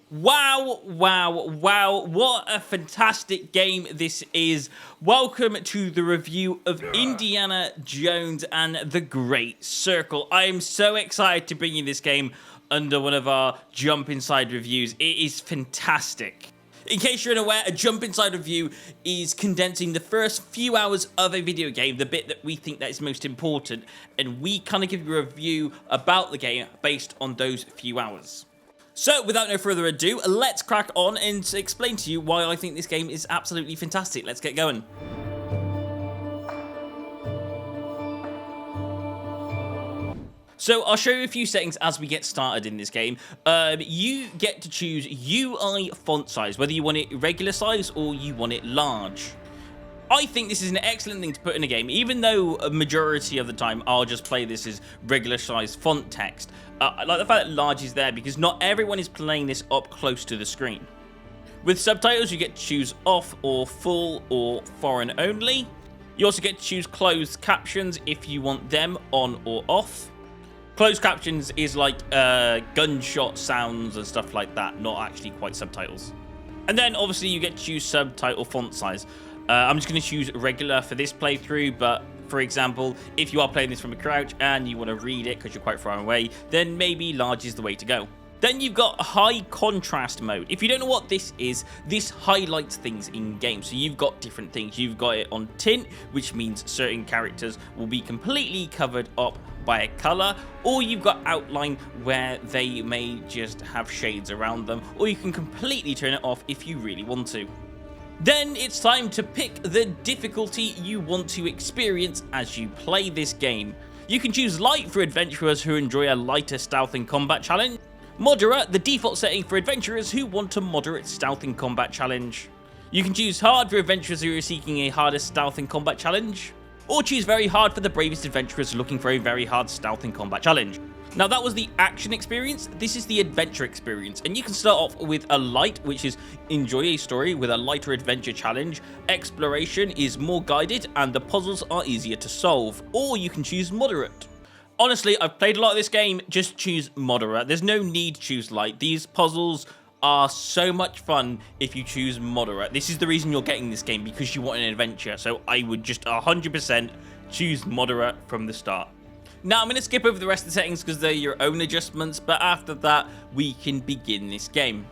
Wow, wow, wow, what a fantastic game this is. Welcome to the review of Indiana Jones and the Great Circle. I am so excited to bring you this game under one of our Jump Inside reviews. It is fantastic. In case you're unaware, a Jump Inside review is condensing the first few hours of a video game, the bit that we think that is most important, and we kind of give you a review about the game based on those few hours. So, without no further ado, let's crack on and explain to you why I think this game is absolutely fantastic. Let's get going. So, I'll show you a few settings as we get started in this game. You get to choose UI font size, whether you want it regular size or you want it large. I think this is an excellent thing to put in a game, even though a majority of the time I'll just play this as regular size font text. I like the fact that large is there because not everyone is playing this up close to the screen. With subtitles, you get to choose off or full or foreign only. You also get to choose closed captions if you want them on or off. Closed captions is like gunshot sounds and stuff like that, not actually quite subtitles. And then obviously you get to choose subtitle font size. I'm just going to choose regular for this playthrough, but for example, if you are playing this from a crouch and you want to read it because you're quite far away, then maybe large is the way to go. Then you've got high contrast mode. If you don't know what this is, this highlights things in game. So you've got different things. You've got it on tint, which means certain characters will be completely covered up by a color, or you've got outline where they may just have shades around them, or you can completely turn it off if you really want to. Then it's time to pick the difficulty you want to experience as you play this game. You can choose light for adventurers who enjoy a lighter stealth and combat challenge. Moderate, the default setting for adventurers who want a moderate stealth and combat challenge. You can choose hard for adventurers who are seeking a harder stealth and combat challenge. Or choose very hard for the bravest adventurers looking for a very hard stealth and combat challenge. Now that was the action experience, this is the adventure experience, and you can start off with a light, which is enjoy a story with a lighter adventure challenge. Exploration is more guided and the puzzles are easier to solve, or you can choose moderate. Honestly, I've played a lot of this game, just choose moderate. There's no need to choose light. These puzzles are so much fun if you choose moderate. This is the reason you're getting this game, because you want an adventure, so I would just 100% choose moderate from the start. Now, I'm going to skip over the rest of the settings because they're your own adjustments, but after that, we can begin this game.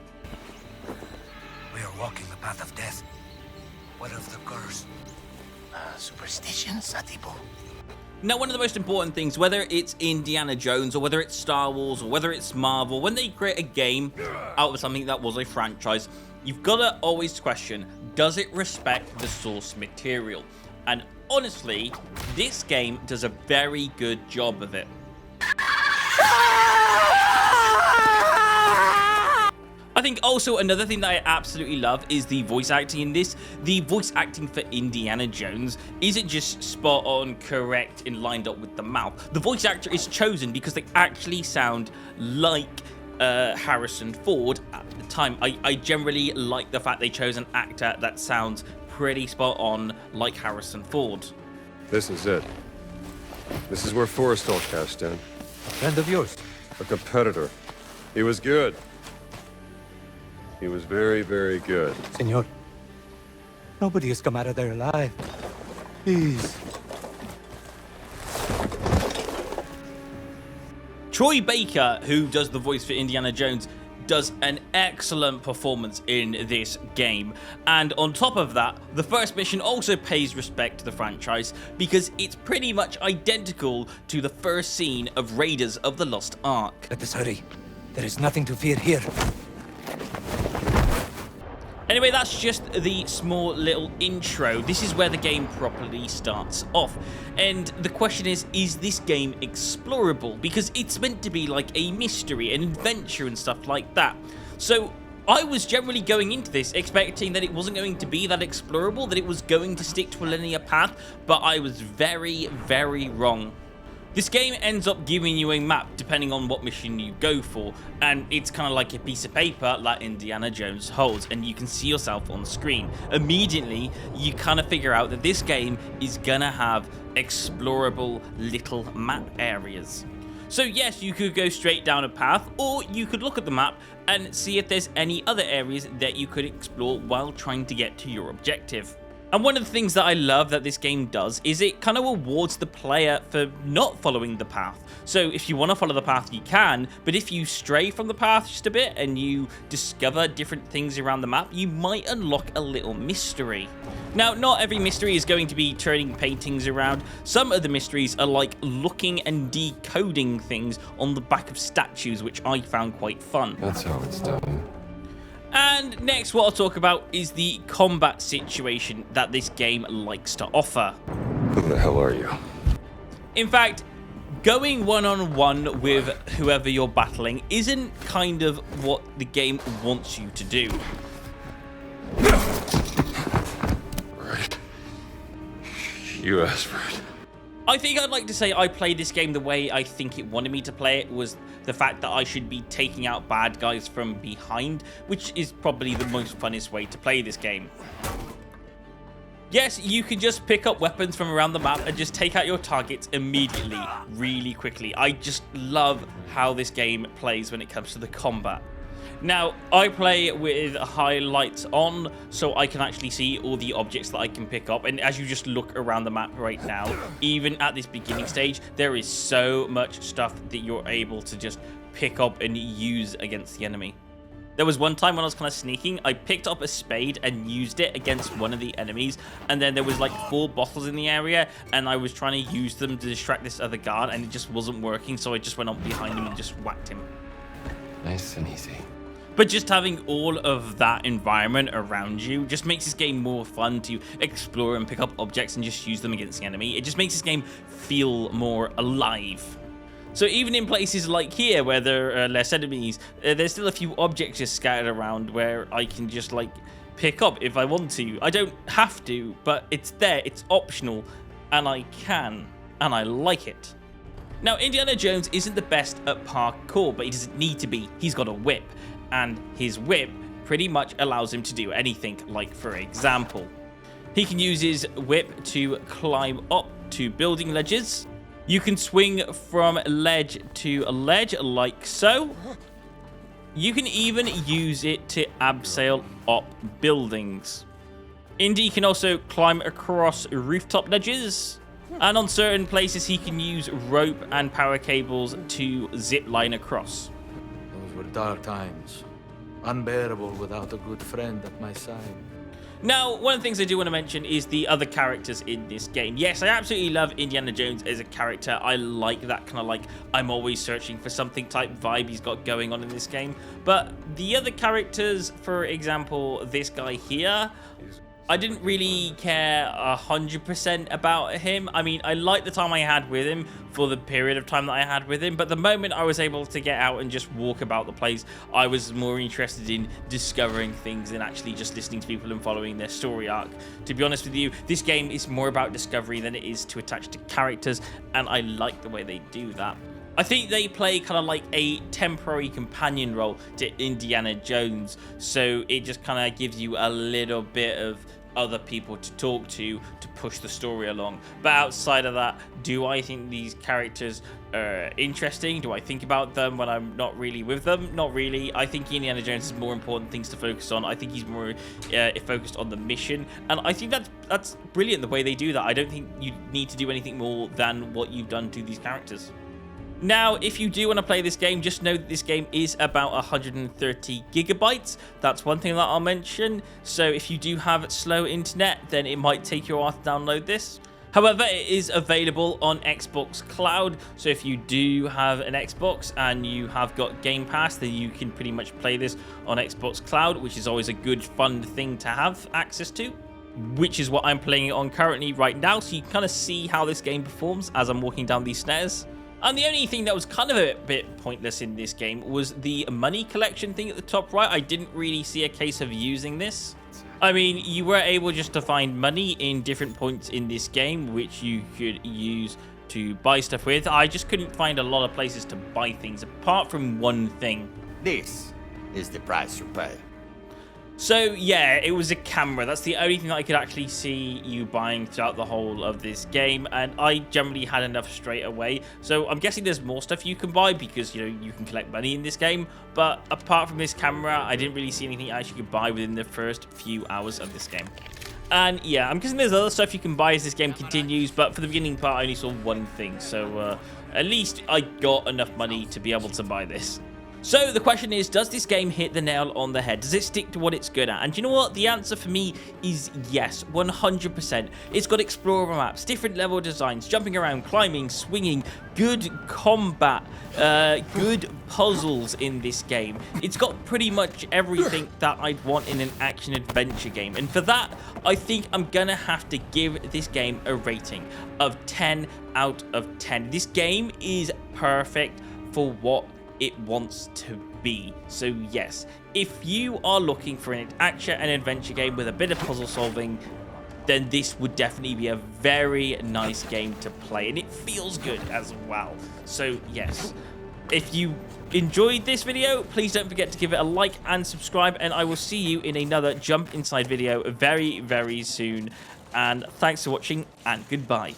We are walking the path of death. What of the curse? Superstition, Satipo. Now, one of the most important things, whether it's Indiana Jones or whether it's Star Wars or whether it's Marvel, when they create a game out of something that was a franchise, you've got to always question, does it respect the source material? And honestly, this game does a very good job of it. I think also another thing that I absolutely love is the voice acting in this. The voice acting for Indiana Jones isn't just spot on, correct, and lined up with the mouth. The voice actor is chosen because they actually sound like Harrison Ford at the time. I generally like the fact they chose an actor that sounds pretty spot on like Harrison Ford. This is it. This is where Forrestal cast in. A friend of yours? A competitor. He was good. He was very, very good. Senor, nobody has come out of there alive. Please. Troy Baker, who does the voice for Indiana Jones, does an excellent performance in this game. And on top of that, the first mission also pays respect to the franchise because it's pretty much identical to the first scene of Raiders of the Lost Ark. Let us hurry. There is nothing to fear here. Anyway, that's just the small little intro. This is where the game properly starts off. And the question is this game explorable? Because it's meant to be like a mystery, an adventure and stuff like that. So I was generally going into this expecting that it wasn't going to be that explorable, that it was going to stick to a linear path, but I was very, very wrong. This game ends up giving you a map depending on what mission you go for, and it's kind of like a piece of paper that Indiana Jones holds, and you can see yourself on the screen. Immediately, you kind of figure out that this game is gonna have explorable little map areas. So yes, you could go straight down a path, or you could look at the map and see if there's any other areas that you could explore while trying to get to your objective. And one of the things that I love that this game does is it kind of rewards the player for not following the path. So if you want to follow the path, you can, but if you stray from the path just a bit and you discover different things around the map, you might unlock a little mystery. Now, not every mystery is going to be turning paintings around. Some of the mysteries are like looking and decoding things on the back of statues, which I found quite fun. That's how it's done. And next, what I'll talk about is the combat situation that this game likes to offer. Who the hell are you? In fact, going one-on-one with whoever you're battling isn't kind of what the game wants you to do. Right. You asked for it. I think I'd like to say I played this game the way I think it wanted me to play it, was the fact that I should be taking out bad guys from behind, which is probably the most funnest way to play this game. Yes, you can just pick up weapons from around the map and just take out your targets immediately, really quickly. I just love how this game plays when it comes to the combat. Now, I play with highlights on, so I can actually see all the objects that I can pick up. And as you just look around the map right now, even at this beginning stage, there is so much stuff that you're able to just pick up and use against the enemy. There was one time when I was kind of sneaking, I picked up a spade and used it against one of the enemies, and then there was like 4 bottles in the area, and I was trying to use them to distract this other guard, and it just wasn't working, so I just went up behind him and just whacked him. Nice and easy. But just having all of that environment around you just makes this game more fun to explore and pick up objects and just use them against the enemy. It just makes this game feel more alive. So even in places like here where there are less enemies, there's still a few objects just scattered around where I can just like pick up if I want to. I don't have to, but it's there, it's optional, and I can, and I like it. Now, Indiana Jones isn't the best at parkour, but he doesn't need to be. He's got a whip, and his whip pretty much allows him to do anything. Like, for example, he can use his whip to climb up to building ledges. You can swing from ledge to ledge like so. You can even use it to abseil up buildings. Indy can also climb across rooftop ledges. And on certain places, he can use rope and power cables to zip line across. Those were dark times. Unbearable without a good friend at my side. Now, one of the things I do want to mention is the other characters in this game. Yes, I absolutely love Indiana Jones as a character. I like that kind of like, I'm always searching for something type vibe he's got going on in this game. But the other characters, for example, this guy here, I didn't really care 100% about him. I mean, I liked the time I had with him for the period of time that I had with him, but the moment I was able to get out and just walk about the place, I was more interested in discovering things than actually just listening to people and following their story arc. To be honest with you, this game is more about discovery than it is to attach to characters, and I like the way they do that. I think they play kind of like a temporary companion role to Indiana Jones, so it just kind of gives you a little bit of other people to talk to push the story along. But outside of that, do I think these characters are interesting? Do I think about them when I'm not really with them? Not really. I think Indiana Jones has more important things to focus on. I think he's more focused on the mission, and I think that's brilliant the way they do that. I don't think you need to do anything more than what you've done to these characters. Now, if you do want to play this game, just know that this game is about 130 gigabytes. That's one thing that I'll mention. So if you do have slow internet, then it might take you a while to download this. However, it is available on Xbox Cloud. So if you do have an Xbox and you have got Game Pass, then you can pretty much play this on Xbox Cloud, which is always a good, fun thing to have access to, which is what I'm playing it on currently right now. So you can kind of see how this game performs as I'm walking down these stairs. And the only thing that was kind of a bit pointless in this game was the money collection thing at the top right. I didn't really see a case of using this. I mean, you were able just to find money in different points in this game, which you could use to buy stuff with. I just couldn't find a lot of places to buy things apart from one thing. This is the price you pay. So yeah, it was a camera. That's the only thing that I could actually see you buying throughout the whole of this game, and I generally had enough straight away. So I'm guessing there's more stuff you can buy because, you know, you can collect money in this game. But apart from this camera, I didn't really see anything else you could buy within the first few hours of this game. And yeah, I'm guessing there's other stuff you can buy as this game continues, but for the beginning part, I only saw one thing. So at least I got enough money to be able to buy this. So the question is, does this game hit the nail on the head? Does it stick to what it's good at? And you know what? The answer for me is yes, 100%. It's got explorable maps, different level designs, jumping around, climbing, swinging, good combat, good puzzles in this game. It's got pretty much everything that I'd want in an action-adventure game. And for that, I think I'm gonna have to give this game a rating of 10 out of 10. This game is perfect for what it wants to be. So yes, if you are looking for an action and adventure game with a bit of puzzle solving, then this would definitely be a very nice game to play, and it feels good as well. So yes, if you enjoyed this video, please don't forget to give it a like and subscribe, and I will see you in another Jump Inside video very, very soon. And thanks for watching, and goodbye.